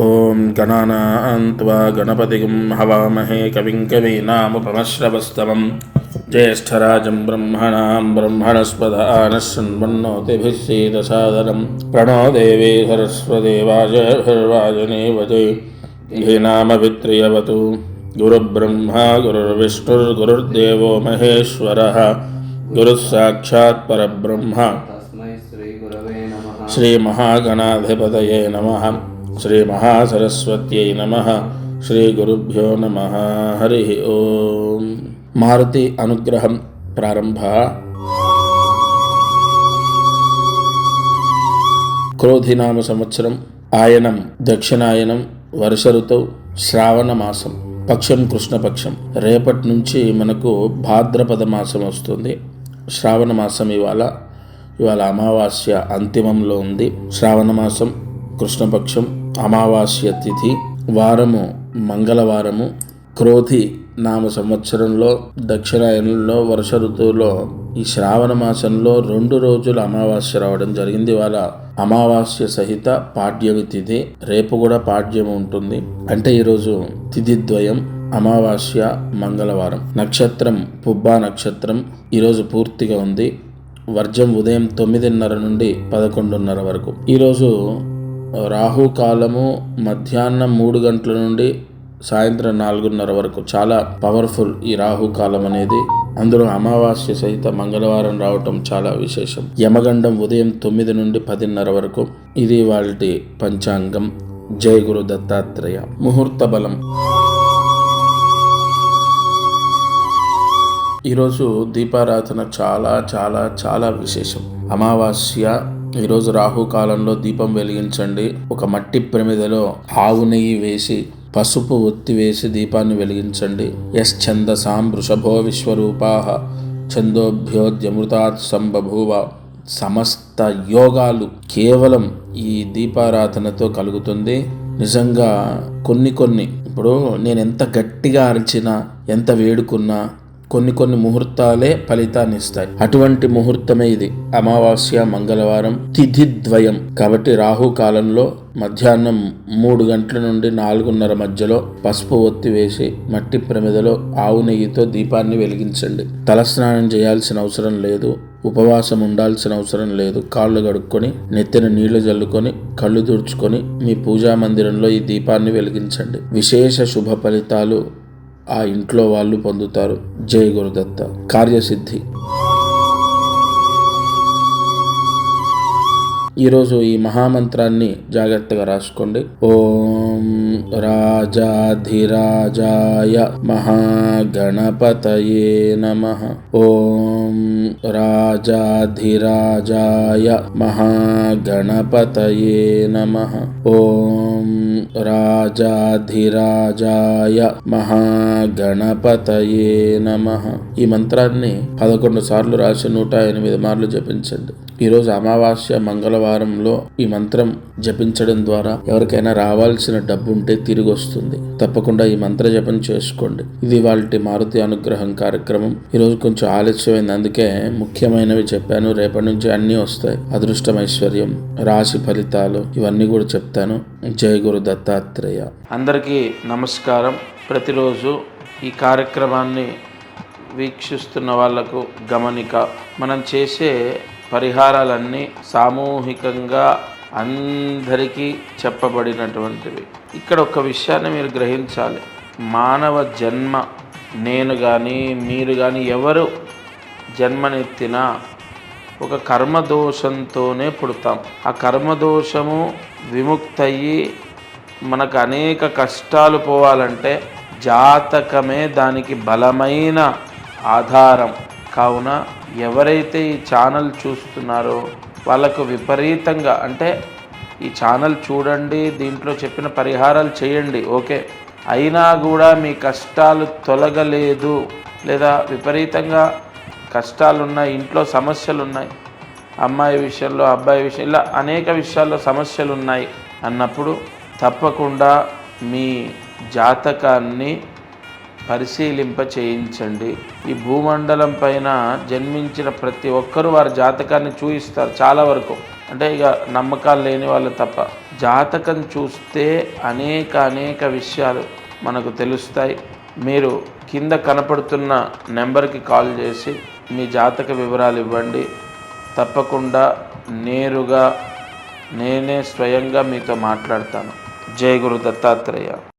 ఓం గణానాన్త్వా గణపతిం హవామహే కవిం కవీనాముపమశ్రవస్తమం జ్యేష్ఠరాజం బ్రహ్మణాం బ్రహ్మణస్పద ఆనశృణ్వన్నోతిభిः सीदसादरं प्रणो देवी सरस्वती वाजर्वाजनेवते हीनामभित्रियवतु गुरुब्रह्मा गुरुर्विष्णुर्गुरुर्देवो महेश्वरः गुरुः साक्षात् परब्रह्म श्रीमहागणाधिपतये नमः श्री महासरस्वत्यै नमः श्री गुरुभ्यो नमः हरि ओम। मारुति अनुग्रहं प्रारंभ। क्रोधिनाम संवत्सरं ఆయనం దక్షిణాయనం వర్ష ఋతువు శ్రావణ మాసం పక్షం కృష్ణపక్షం రేపటి నుంచి మనకు భాద్రపద మాసం వస్తుంది. శ్రావణ మాసం ఇవాళ అమావాస్య అంతిమంలో ఉంది. శ్రావణ మాసం కృష్ణపక్షం అమావాస్య తిథి వారము మంగళవారము. క్రోధి నామ సంవత్సరంలో దక్షిణాయనంలో వర్ష ఋతువులో ఈ శ్రావణ మాసంలో 2 రోజులు అమావాస్య రావడం జరిగింది. ఇవాళ అమావాస్య సహిత పాడ్యమి తిథి, రేపు కూడా పాడ్యం ఉంటుంది. అంటే ఈరోజు తిథి ద్వయం, అమావాస్య మంగళవారం. నక్షత్రం పుబ్బా నక్షత్రం ఈరోజు పూర్తిగా ఉంది. వర్జం ఉదయం 9:30 నుండి 11:30 వరకు. ఈరోజు రాహుకాలము మధ్యాహ్నం 3 గంటల నుండి సాయంత్రం 4:30 వరకు. చాలా పవర్ఫుల్ ఈ రాహుకాలం అనేది. అందులో అమావాస్య సహిత మంగళవారం రావటం చాలా విశేషం. యమగండం ఉదయం 9 నుండి 10:30 వరకు. ఇది వాటి పంచాంగం. జై గురు దత్తాత్రేయ. ముహూర్త బలం. ఈరోజు దీపారాధన చాలా చాలా చాలా విశేషం. అమావాస్య ఈరోజు రాహుకాలంలో దీపం వెలిగించండి. ఒక మట్టి ప్రమిదలో ఆవు నెయ్యి వేసి పసుపు ఒత్తి వేసి దీపాన్ని వెలిగించండి. యశ్చందసాం వృషభో విశ్వరూపాః ఛందోభ్యోద్యమృతాత్ సంబభూవ. సమస్త యోగాలు కేవలం ఈ దీపారాధనతో కలుగుతుంది. నిజంగా కొన్ని ఇప్పుడు నేను ఎంత గట్టిగా అరిచినా, ఎంత వేడుకున్నా కొన్ని ముహూర్తాలే ఫలితాన్ని ఇస్తాయి. అటువంటి ముహూర్తమే ఇది. అమావాస్య మంగళవారం తిథి ద్వయం కాబట్టి రాహు కాలంలో మధ్యాహ్నం 3 గంటల నుండి 4:30 మధ్యలో పసుపు ఒత్తి వేసి మట్టి ప్రమిదలో ఆవు నెయ్యితో దీపాన్ని వెలిగించండి. తలస్నానం చేయాల్సిన అవసరం లేదు, ఉపవాసం ఉండాల్సిన అవసరం లేదు. కాళ్ళు కడుక్కొని నెత్తిన నీళ్లు జల్లుకొని కళ్ళు తుడుచుకొని మీ పూజా మందిరంలో ఈ దీపాన్ని వెలిగించండి. విశేష శుభ ఫలితాలు ఆ ఇంట్లో వాళ్ళు పొందుతారు. జై గురుదత్త. కార్యసిద్ధి. ఈరోజు ఈ మహామంత్రాన్ని జాగ్రత్తగా రాసుకోండి. ఓం రాజాధిరాజాయ మహాగణపతయే నమః. ఓం రాజాధిరాజాయ మహాగణపతయే నమః. ఓం రాజాధిరాజాయ మహాగణపతయే నమః. ఈ మంత్రాన్ని 11 సార్లు రాసి 108 మార్లు జపించండి. ఈరోజు అమావాస్య మంగళవారంలో ఈ మంత్రం జపించడం ద్వారా ఎవరికైనా రావాల్సిన డబ్బు ఉంటే తిరిగి వస్తుంది. తప్పకుండా ఈ మంత్ర జపం చేసుకోండి. ఇది వాళ్ళ మారుతి అనుగ్రహం కార్యక్రమం. ఈరోజు కొంచెం ఆలస్యమైంది, అందుకే ముఖ్యమైనవి చెప్పాను. రేపటి నుంచి అన్నీ వస్తాయి. అదృష్టం, ఐశ్వర్యం, రాశి ఫలితాలు ఇవన్నీ కూడా చెప్తాను. జై గురు దత్తాత్రేయ. అందరికీ నమస్కారం. ప్రతిరోజు ఈ కార్యక్రమాన్ని వీక్షిస్తున్న వాళ్లకు గమనిక, మనం చేసే పరిహారాలన్నీ సామూహికంగా అందరికీ చెప్పబడినటువంటివి. ఇక్కడ ఒక విషయాన్ని మీరు గ్రహించాలి. మానవ జన్మ, నేను కానీ మీరు కానీ ఎవరు జన్మనెత్తినా ఒక కర్మదోషంతోనే పుడతాం. ఆ కర్మదోషము విముక్తయ్యి మనకు అనేక కష్టాలు పోవాలంటే జాతకమే దానికి బలమైన ఆధారం. కావున ఎవరైతే ఈ ఛానల్ చూస్తున్నారో వాళ్ళకు విపరీతంగా, అంటే ఈ ఛానల్ చూడండి, దీంట్లో చెప్పిన పరిహారాలు చేయండి, ఓకే, అయినా కూడా మీ కష్టాలు తొలగలేదు, లేదా విపరీతంగా కష్టాలున్నాయి, ఇంట్లో సమస్యలు ఉన్నాయి, అమ్మాయి విషయంలో అబ్బాయి విషయం ఇలా అనేక విషయాల్లో సమస్యలు ఉన్నాయి అన్నప్పుడు తప్పకుండా మీ జాతకాన్ని పరిశీలింప చేయించండి. ఈ భూమండలం పైన జన్మించిన ప్రతి ఒక్కరూ వారి జాతకాన్ని చూయిస్తారు చాలా వరకు. అంటే ఇక నమ్మకాలు లేని వాళ్ళు తప్ప. జాతకం చూస్తే అనేక విషయాలు మనకు తెలుస్తాయి. మీరు కింద కనపడుతున్న నెంబర్కి కాల్ చేసి మీ జాతక వివరాలు ఇవ్వండి. తప్పకుండా నేరుగా నేనే స్వయంగా మీతో మాట్లాడతాను. జై గురు దత్తాత్రేయ.